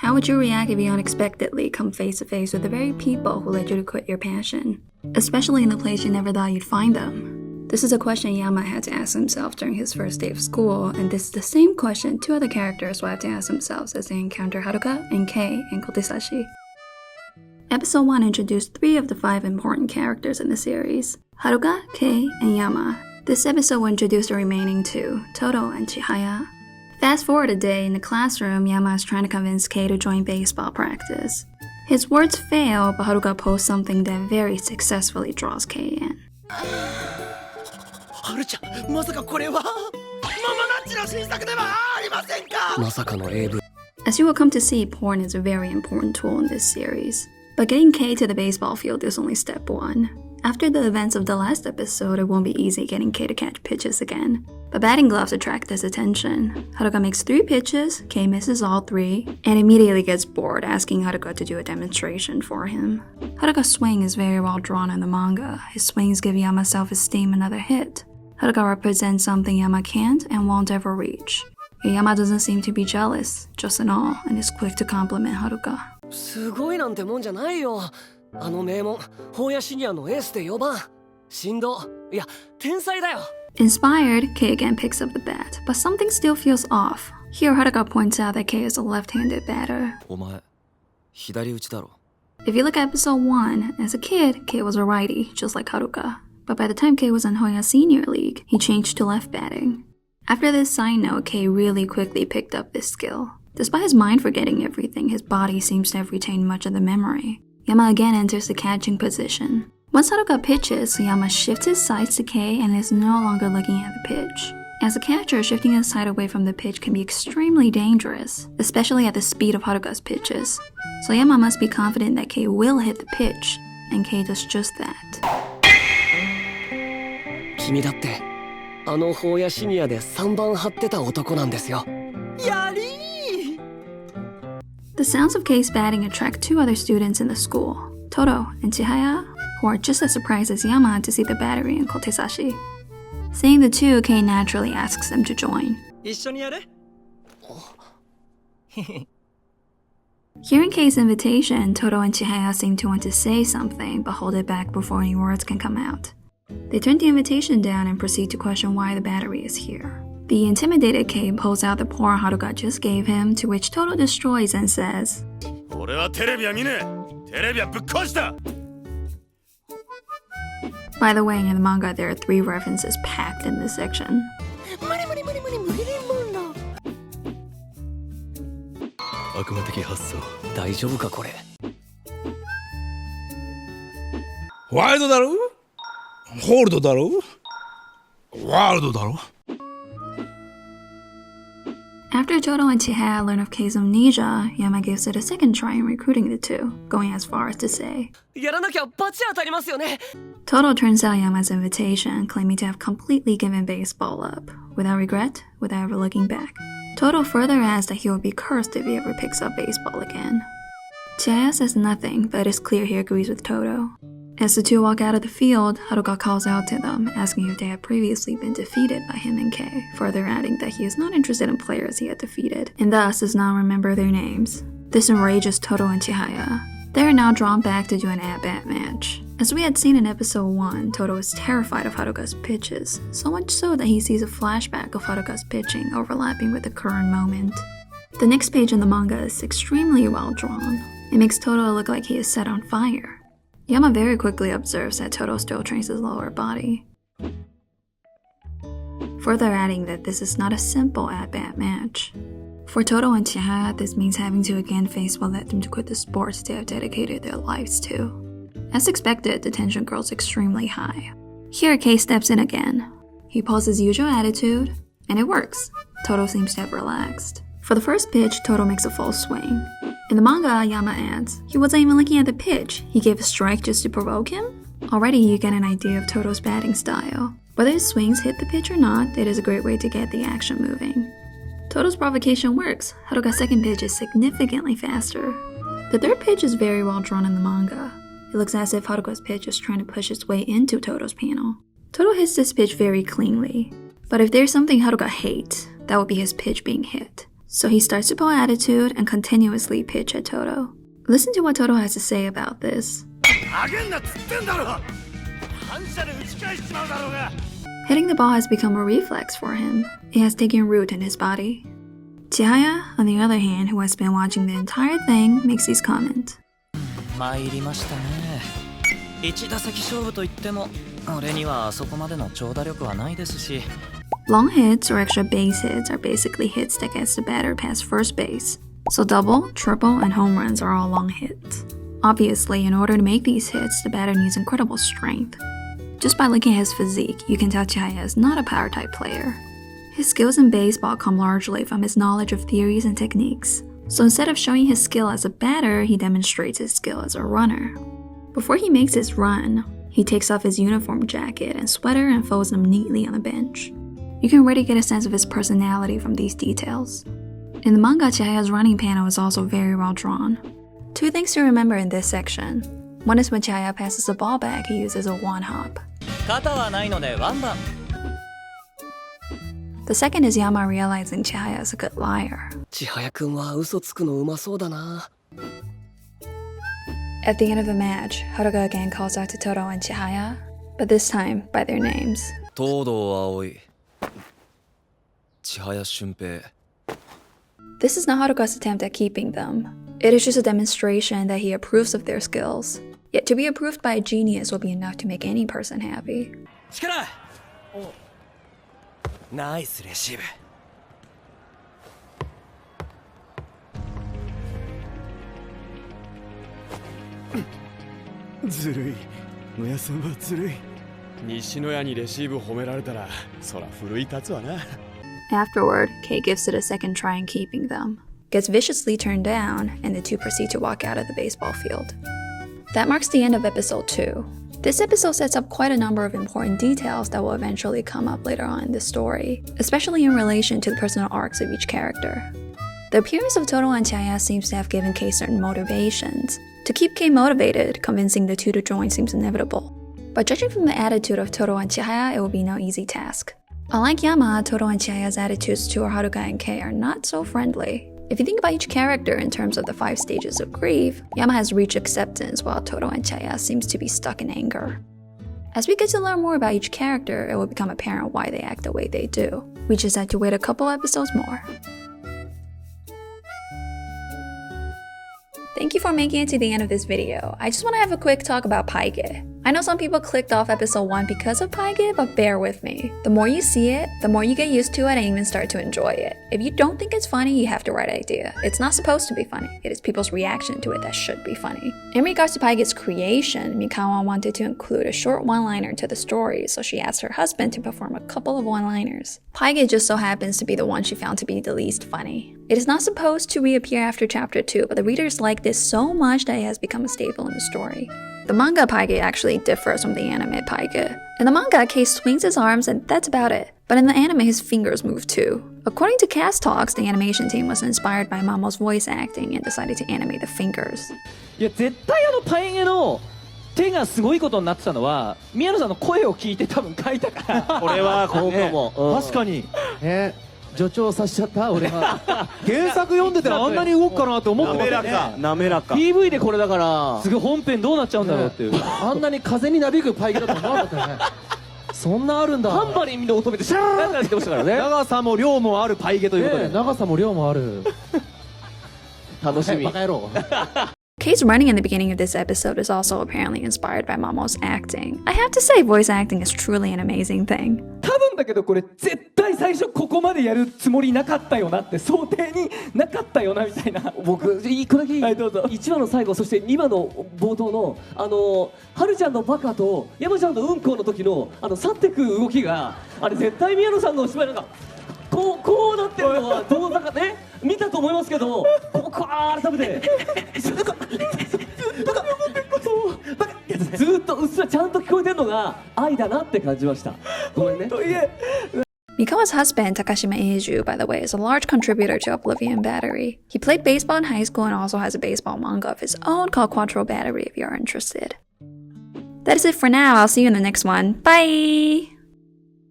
How would you react if you unexpectedly come face to face with the very people who led you to quit your passion? Especially in the place you never thought you'd find them. This is a question Yama had to ask himself during his first day of school, and this is the same question two other characters will have to ask themselves as they encounter Haruka and Kei and Kotesashi. Episode 1 introduced 3 of the 5 important characters in the series: Haruka, Kei, and Yama. This episode will introduce the remaining 2, Todo and Chihaya. Fast forward a day, in the classroom, Yama is trying to convince Kei to join baseball practice. His words fail, but Haruka posts something that very successfully draws Kei in. As you will come to see, porn is a very important tool in this series. But getting Kei to the baseball field is only step 1. After the events of the last episode, it won't be easy getting Kei to catch pitches again. But batting gloves attract his attention. Haruka makes 3 pitches, Kei misses all 3, and immediately gets bored, asking Haruka to do a demonstration for him. Haruka's swing is very well drawn in the manga. His swings give Yama self-esteem another hit. Haruka represents something Yama can't and won't ever reach. Yama doesn't seem to be jealous, just in awe, and is quick to compliment Haruka. すごいなんてもんじゃないよ。あの名門、法屋シニアのエースで4番。神童、いや、天才だよ。 Inspired, Kei again picks up the bat, but something still feels off. Here, Haruka points out that Kei is a left-handed batter. お前、左打ちだろ。 If you look at episode 1, as a kid, Kei was a righty, just like Haruka. But by the time Kei was in Hoya Senior League, he changed to left batting. After this side note, Kei really quickly picked up this skill. Despite his mind forgetting everything, his body seems to have retained much of the memory. Yama again enters the catching position. Once Haruka pitches, Yama shifts his sights to Kei and is no longer looking at the pitch. As a catcher, shifting his sight away from the pitch can be extremely dangerous, especially at the speed of Haruka's pitches. So Yama must be confident that Kei will hit the pitch, and Kei does just that. 君だって、あの法屋シニアで3番張ってた男なんですよ。やりー! The sounds of Kei's batting attract 2 other students in the school, Todo and Chihaya, who are just as surprised as Yama to see the battery in Kotesashi. Seeing the 2, Kei naturally asks them to join. 一緒にやる? Hearing Kei's invitation, Todo and Chihaya seem to want to say something, but hold it back before any words can come out. They turn the invitation down and proceed to question why the battery is here. The intimidated Kei pulls out the porn Haruka just gave him, to which Todo destroys and says, By the way, in the manga, there are 3 references packed in this section. Wild だろ? Hold だろ? Wild だろ? After Todo and Chihaya learn of Kei's amnesia, Yama gives it a second try in recruiting the 2, going as far as to say, やらなきゃバチ当たりますよね。 Todo turns down Yama's invitation, claiming to have completely given baseball up, without regret, without ever looking back. Todo further adds that he will be cursed if he ever picks up baseball again. Chihaya says nothing, but it is clear he agrees with Todo. As the 2 walk out of the field, Haruka calls out to them, asking if they had previously been defeated by him and Kei, further adding that he is not interested in players he had defeated, and thus does not remember their names. This enrages Todo and Chihaya. They are now drawn back to do an at-bat match. As we had seen in episode 1, Todo is terrified of Haruka's pitches, so much so that he sees a flashback of Haruka's pitching overlapping with the current moment. The next page in the manga is extremely well drawn. It makes Todo look like he is set on fire. Yama very quickly observes that Todo still trains his lower body, further adding that this is not a simple at-bat match. For Todo and Chihaya, this means having to again face what led them to quit the sports they have dedicated their lives to. As expected, the tension grows extremely high. Here, Kei steps in again. He pulls his usual attitude, and it works. Todo seems to have relaxed. For the first pitch, Todo makes a full swing. In the manga, Yama adds, he wasn't even looking at the pitch, he gave a strike just to provoke him? Already you get an idea of Todo's batting style. Whether his swings hit the pitch or not, it is a great way to get the action moving. Todo's provocation works. Haruka's second pitch is significantly faster. The third pitch is very well drawn in the manga. It looks as if Haruka's pitch is trying to push its way into Todo's panel. Todo hits this pitch very cleanly. But if there's something Haruka hates, that would be his pitch being hit. So he starts to pull attitude and continuously pitch at Todo. Listen to what Todo has to say about this. Hitting the ball has become a reflex for him. It has taken root in his body. Chihaya, on the other hand, who has been watching the entire thing, makes these comments. 参りましたね。一打席勝負といっても、俺にはそこまでの長打力はないですし。 Long hits or extra base hits are basically hits that gets the batter past first base. So double, triple, and home runs are all long hits. Obviously, in order to make these hits, the batter needs incredible strength. Just by looking at his physique, you can tell Chihaya is not a power type player. His skills in baseball come largely from his knowledge of theories and techniques. So instead of showing his skill as a batter, he demonstrates his skill as a runner. Before he makes his run, he takes off his uniform jacket and sweater and folds them neatly on the bench. You can already get a sense of his personality from these details. In the manga, Chihaya's running panel is also very well drawn. Two things to remember in this section. One is when Chihaya passes the ball back, he uses a one hop. 肩はないのでワンバン。 The second is Yama realizing Chihaya is a good liar. 千早くんは嘘つくのうまそうだな。 At the end of the match, Haruka again calls out to Todo and Chihaya, but this time by their names. 東堂葵、千早俊平。 This is not Haruka's attempt at keeping them. It is just a demonstration that he approves of their skills. Yet to be approved by a genius will be enough to make any person happy. 力。ナイスレシーブ。ずるい。野谷さんはずるい。西野谷にレシーブ褒められたら、そら奮い立つわな。 Afterward, Kei gives it a second try in keeping them, gets viciously turned down, and the two proceed to walk out of the baseball field. That marks the end of episode 2. This episode sets up quite a number of important details that will eventually come up later on in the story, especially in relation to the personal arcs of each character. The appearance of Todo and Chihaya seems to have given Kei certain motivations. To keep Kei motivated, convincing the two to join seems inevitable. But judging from the attitude of Todo and Chihaya, it will be no easy task. Unlike Yama, Todo and Chihaya's attitudes to Haruka and Kei are not so friendly. If you think about each character in terms of the 5 stages of grief, Yama has reached acceptance while Todo and Chihaya seems to be stuck in anger. As we get to learn more about each character, it will become apparent why they act the way they do. We just had to wait a couple episodes more. Thank you for making it to the end of this video. I just want to have a quick talk about Paige. I know some people clicked off episode 1 because of Paige, but bear with me. The more you see it, the more you get used to it and even start to enjoy it. If you don't think it's funny, you have the right idea. It's not supposed to be funny. It is people's reaction to it that should be funny. In regards to Paige's creation, Mikawa wanted to include a short one-liner to the story, so she asked her husband to perform a couple of one-liners. Paige just so happens to be the one she found to be the least funny. It is not supposed to reappear after chapter 2, but the readers like this so much that it has become a staple in the story. The manga Paige actually differs from the anime Paige. In the manga, Kei swings his arms and that's about it. But in the anime, his fingers move too. According to Cast Talks, the animation team was inspired by Mamo's voice acting and decided to animate the fingers. いや絶対パイゲの手がすごいことになってたのは宮野さんの声を聞いて多分書いたからこれはそうかも、確かに助長させちゃった俺は原作読んでてあんなに動くかなと思って滑らか滑らか PV でこれだからすごい本編どうなっちゃうんだろうっていう、あんなに風になびくパイゲだと思わなかったねそんなあるんだタンバリンで音めてシャーンってなってましたからね長さも量もあるパイゲということで、長さも量もある楽しみバカ野郎Kei's running in the beginning of this episode is also apparently inspired by Mamo's acting. I have to say, voice acting is truly an amazing thing. 多分だけどこれ絶対最初ここまでやるつもりなかったよなって想定になかったよなみたいな僕一個だけいい、はい、どうぞ1話の最後そして2話の冒頭のはるちゃんのバカと山ちゃんのうんこの時の去ってく動きがあれ絶対宮野さんのお芝居なんかこうなってるのはどうだかね見たと思いますけど改めてずっとうっすらちゃんと聞こえてるのが愛だなって感じましたごめんねMikawa's husband, Takashima Eiju, by the way, is a large contributor to Oblivion Battery. He played baseball in high school and also has a baseball manga of his own called Quattro Battery if you are interested. That is it for now. I'll see you in the next one. Bye!